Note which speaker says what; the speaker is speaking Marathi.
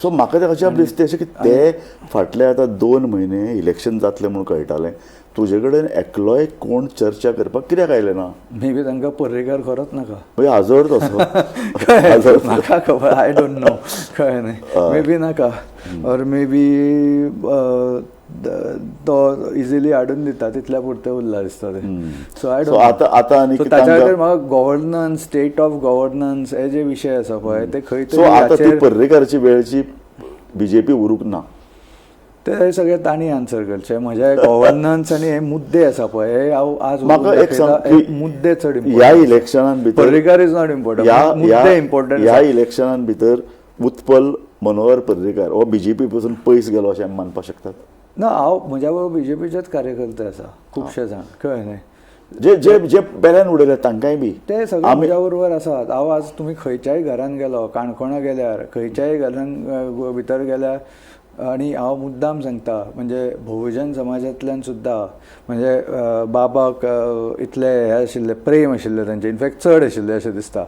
Speaker 1: सो म्हाका ते अजाप दिसता अशें की ते फाटले आतां 2 म्हयने इलेक्शन जातलें म्हणून कळटालें तुजे कडेन एकलोय कोण चर्चा करपाक कित्याक आयले ना
Speaker 2: मे बी तांकां पर्रेकार खरोच नाका
Speaker 1: म्हणजे आजोर तसो
Speaker 2: म्हाका खबर आय डोंट नो कळ्ळें न्ही मे बी नाका ऑर मे बी तो इजिली हाडून दिता तितल्या पुरते उरला दिसता ते सो आय डोंट
Speaker 1: आतां आनी
Speaker 2: ताच्या खातीर म्हाका गव्हर्नन्स स्टेट ऑफ गव्हर्नन्स हे जे विशय आसा पळय ते खंय
Speaker 1: सो आतां ती पर्रेकारची वेळची बीजेपी उरूंक ना
Speaker 2: ते सगळे तांणी आन्सर करचे म्हजे गव्हर्नन्स आनी हे मुद्दे आसा पळय हे हांव आज
Speaker 1: म्हाका एक सांग
Speaker 2: मुद्दे चड
Speaker 1: ह्या इलेक्शनान भितर
Speaker 2: पर्रेकार इज नॉट इम्पॉर्टंट मुद्दे इम्पॉर्टंट
Speaker 1: ह्या इलेक्शनान भितर उत्पल मनोहर पर्रेकार हो बीजेपी पासून पयस गेलो अशें आमी मानपाक शकतात
Speaker 2: ना हांव म्हज्या बरोबर बीजेपीचेच कार्यकर्ते आसा खुबशे जाण कळ्ळें न्ही
Speaker 1: जे जे जे पेल्यान उडयले तांकांय बी
Speaker 2: ते सगळे म्हज्या बरोबर आसात हांव आज तुमी खंयच्याय घरान गेलो काणकोणा गेल्यार खंयच्याय घरान भितर गेल्यार आनी हांव मुद्दाम सांगता म्हणजे बहुजन समाजांतल्यान सुद्दां म्हणजे बाबाक इतले हे आशिल्ले प्रेम आशिल्ले तांचे इनफॅक्ट चड आशिल्ले अशें दिसता